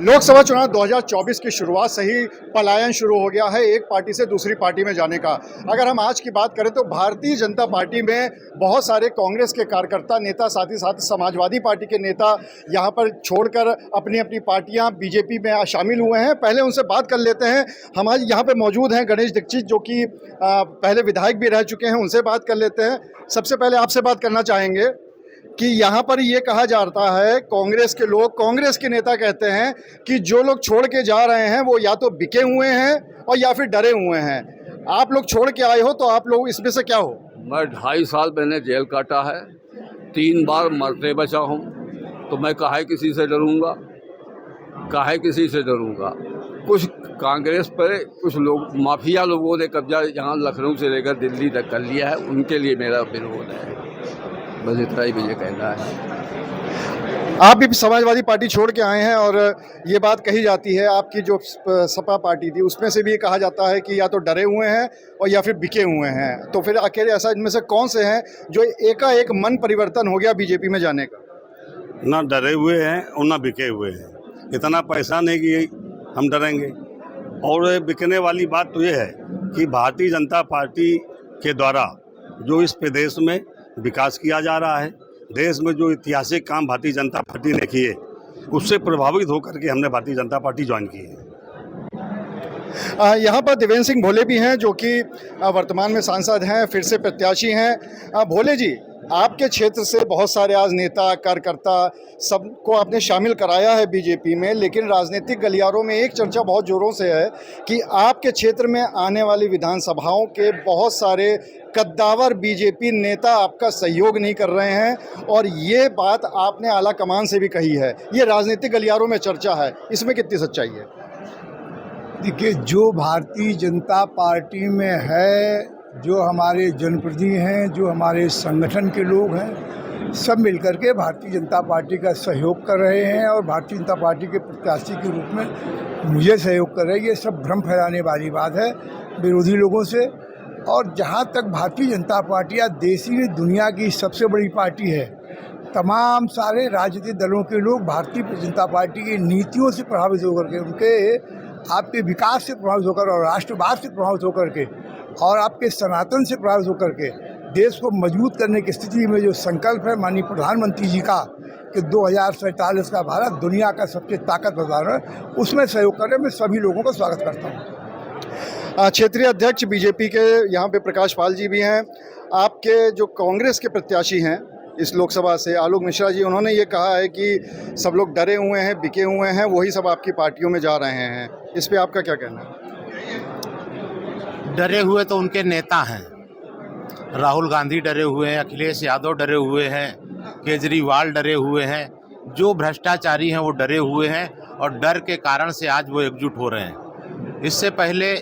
लोकसभा चुनाव 2024 की शुरुआत से ही पलायन शुरू हो गया है एक पार्टी से दूसरी पार्टी में जाने का। अगर हम आज की बात करें तो भारतीय जनता पार्टी में बहुत सारे कांग्रेस के कार्यकर्ता नेता, साथ ही साथ समाजवादी पार्टी के नेता यहां पर छोड़कर अपनी अपनी पार्टियां बीजेपी में शामिल हुए हैं। पहले उनसे बात कर लेते हैं। हमारे यहाँ पे मौजूद हैं गणेश दीक्षित, जो कि पहले विधायक भी रह चुके हैं। उनसे बात कर लेते हैं। सबसे पहले आपसे बात करना चाहेंगे कि यहाँ पर ये कहा जाता है, कांग्रेस के लोग, कांग्रेस के नेता कहते हैं कि जो लोग छोड़ के जा रहे हैं वो या तो बिके हुए हैं और या फिर डरे हुए हैं। आप लोग छोड़ के आए हो तो आप लोग इसमें से क्या हो? मैं 2.5 साल मैंने जेल काटा है, 3 बार मरते बचा हूँ, तो मैं काहे किसी से डरूंगा, काहे किसी से डरूंगा। कुछ कांग्रेस पर कुछ लोग, माफिया लोगों ने कब्जा यहाँ लखनऊ से लेकर दिल्ली तक कर लिया है, उनके लिए मेरा विरोध है। बस इतना ही मुझे कहना है। आप भी समाजवादी पार्टी छोड़ के आए हैं और ये बात कही जाती है, आपकी जो सपा पार्टी थी उसमें से भी ये कहा जाता है कि या तो डरे हुए हैं और या फिर बिके हुए हैं। तो फिर अकेले ऐसा इनमें से कौन से हैं जो एकाएक मन परिवर्तन हो गया बीजेपी में जाने का? ना डरे हुए हैं और ना बिके हुए हैं। इतना पैसा नहीं कि हम डरेंगे। और बिकने वाली बात तो ये है कि भारतीय जनता पार्टी के द्वारा जो इस प्रदेश में विकास किया जा रहा है, देश में जो ऐतिहासिक काम भारतीय जनता पार्टी ने किए, उससे प्रभावित होकर के हमने भारतीय जनता पार्टी ज्वाइन की है। यहाँ पर देवेंद्र सिंह भोले भी हैं, जो कि वर्तमान में सांसद हैं, फिर से प्रत्याशी हैं। भोले जी, आपके क्षेत्र से बहुत सारे आज नेता, कार्यकर्ता, सबको आपने शामिल कराया है बीजेपी में, लेकिन राजनीतिक गलियारों में एक चर्चा बहुत जोरों से है कि आपके क्षेत्र में आने वाली विधानसभाओं के बहुत सारे कद्दावर बीजेपी नेता आपका सहयोग नहीं कर रहे हैं, और ये बात आपने आला कमान से भी कही है। ये राजनीतिक गलियारों में चर्चा है, इसमें कितनी सच्चाई है? देखिए, जो भारतीय जनता पार्टी में है, जो हमारे जनप्रतिनिधि हैं, जो हमारे संगठन के लोग हैं, सब मिलकर के भारतीय जनता पार्टी का सहयोग कर रहे हैं और भारतीय जनता पार्टी के प्रत्याशी के रूप में मुझे सहयोग कर रहे हैं। ये सब भ्रम फैलाने वाली बात है विरोधी लोगों से। और जहाँ तक भारतीय जनता पार्टी या देश ही दुनिया की सबसे बड़ी पार्टी है, तमाम सारे राजनीतिक दलों के लोग भारतीय जनता पार्टी की नीतियों से प्रभावित होकर के, उनके आपके विकास से प्रभावित होकर और राष्ट्रवाद से प्रभावित होकर के और आपके सनातन से प्रभावित होकर के देश को मजबूत करने की स्थिति में जो संकल्प है माननीय प्रधानमंत्री जी का कि 2047 का भारत दुनिया का सबसे ताकतवर भारत है, उसमें सहयोग करने में सभी लोगों का स्वागत करता हूँ। क्षेत्रीय अध्यक्ष बीजेपी के यहाँ पे प्रकाश पाल जी भी हैं। आपके जो कांग्रेस के प्रत्याशी हैं इस लोकसभा से, आलोक मिश्रा जी, उन्होंने ये कहा है कि सब लोग डरे हुए हैं, बिके हुए हैं, वही सब आपकी पार्टियों में जा रहे हैं। इस पे आपका क्या कहना है? डरे हुए तो उनके नेता हैं। राहुल गांधी डरे हुए हैं, अखिलेश यादव डरे हुए हैं, केजरीवाल डरे हुए हैं, जो भ्रष्टाचारी हैं वो डरे हुए हैं और डर के कारण से आज वो एकजुट हो रहे हैं। इससे पहले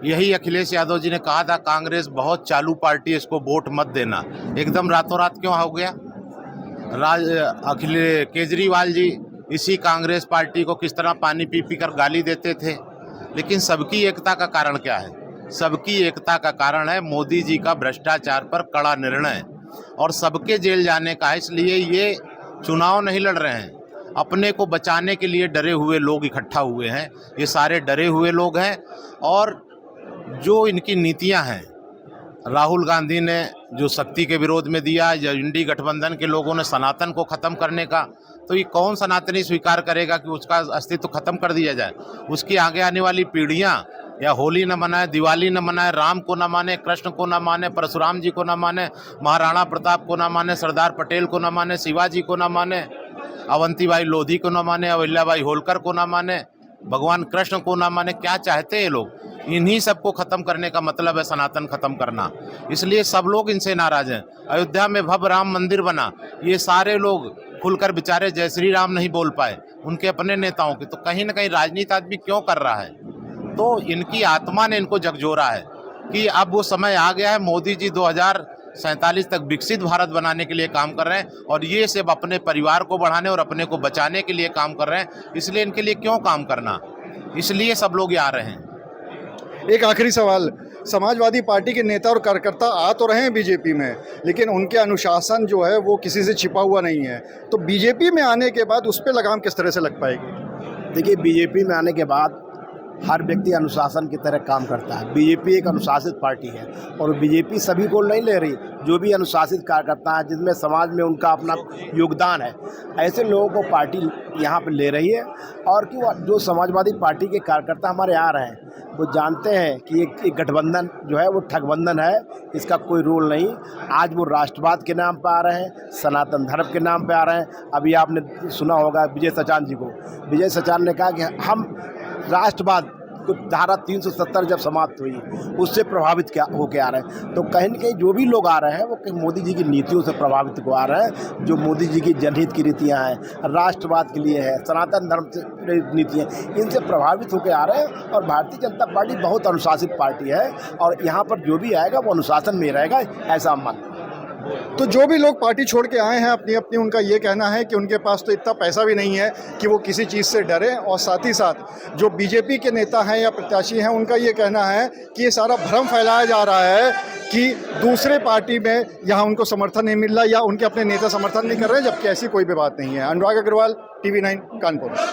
यही अखिलेश यादव जी ने कहा था कांग्रेस बहुत चालू पार्टी है, इसको वोट मत देना। एकदम रातों रात क्यों हो गया? केजरीवाल जी इसी कांग्रेस पार्टी को किस तरह पानी पी पी कर गाली देते थे। लेकिन सबकी एकता का कारण क्या है? सबकी एकता का कारण है मोदी जी का भ्रष्टाचार पर कड़ा निर्णय और सबके जेल जाने का। इसलिए ये चुनाव नहीं लड़ रहे हैं, अपने को बचाने के लिए डरे हुए लोग इकट्ठा हुए हैं। ये सारे डरे हुए लोग हैं और जो इनकी नीतियां हैं, राहुल गांधी ने जो शक्ति के विरोध में दिया, या इंडी गठबंधन के लोगों ने सनातन को ख़त्म करने का, तो ये कौन सनातनी स्वीकार करेगा कि उसका अस्तित्व ख़त्म कर दिया जाए? उसकी आगे आने वाली पीढ़ियां या होली न मनाए, दिवाली न मनाए, राम को न माने, कृष्ण को न माने, परशुराम जी को न माने, महाराणा प्रताप को न माने, सरदार पटेल को न माने, शिवाजी को न माने, अवंतीबाई लोधी को न माने, अहिल्याबाई होलकर को न माने, भगवान कृष्ण को ना माने। क्या चाहते हैं लोग? इन्हीं सबको ख़त्म करने का मतलब है सनातन ख़त्म करना। इसलिए सब लोग इनसे नाराज़ हैं। अयोध्या में भव्य राम मंदिर बना, ये सारे लोग खुलकर बेचारे जय श्री राम नहीं बोल पाए, उनके अपने नेताओं के। तो कहीं ना कहीं राजनीति आदमी क्यों कर रहा है? तो इनकी आत्मा ने इनको झकझोरा है कि अब वो समय आ गया है। मोदी जी 2047 तक विकसित भारत बनाने के लिए काम कर रहे हैं और ये सब अपने परिवार को बढ़ाने और अपने को बचाने के लिए काम कर रहे हैं। इसलिए इनके लिए क्यों काम करना? इसलिए सब लोग आ रहे हैं। एक आखिरी सवाल, समाजवादी पार्टी के नेता और कार्यकर्ता आ तो रहे हैं बीजेपी में, लेकिन उनके अनुशासन जो है वो किसी से छिपा हुआ नहीं है। तो बीजेपी में आने के बाद उस पर लगाम किस तरह से लग पाएगी? देखिए, बीजेपी में आने के बाद हर व्यक्ति अनुशासन की तरह काम करता है। बीजेपी एक अनुशासित पार्टी है और बीजेपी सभी को नहीं ले रही। जो भी अनुशासित कार्यकर्ता है, जिसमें समाज में उनका अपना योगदान है, ऐसे लोगों को पार्टी यहाँ पे ले रही है। और कि जो समाजवादी पार्टी के कार्यकर्ता हमारे आ रहे हैं, वो जानते हैं कि एक गठबंधन जो है वो ठगबंधन है, इसका कोई रोल नहीं। आज वो राष्ट्रवाद के नाम पर आ रहे हैं, सनातन धर्म के नाम पर आ रहे हैं। अभी आपने सुना होगा विजय सचान जी को। विजय सचान ने कहा कि हम राष्ट्रवाद को धारा 370 जब समाप्त हुई उससे प्रभावित क्या होके आ रहे हैं। तो कहीं न कहीं जो भी लोग आ रहे हैं वो मोदी जी की नीतियों से प्रभावित को आ रहे हैं। जो मोदी जी की जनहित की नीतियाँ हैं, राष्ट्रवाद के लिए है, सनातन धर्म से नीतियाँ, इनसे प्रभावित होकर आ रहे हैं। और भारतीय जनता पार्टी बहुत अनुशासित पार्टी है और यहाँ पर जो भी आएगा वो अनुशासन में रहेगा, ऐसा हम मानते हैं। तो जो भी लोग पार्टी छोड़ के आए हैं अपनी अपनी, उनका ये कहना है कि उनके पास तो इतना पैसा भी नहीं है कि वो किसी चीज़ से डरें। और साथ ही साथ जो बीजेपी के नेता हैं या प्रत्याशी हैं, उनका ये कहना है कि ये सारा भ्रम फैलाया जा रहा है कि दूसरे पार्टी में यहाँ उनको समर्थन नहीं मिल रहा या उनके अपने नेता समर्थन नहीं कर रहे, जबकि ऐसी कोई भी बात नहीं है। अनुराग अग्रवाल, TV9 कानपुर।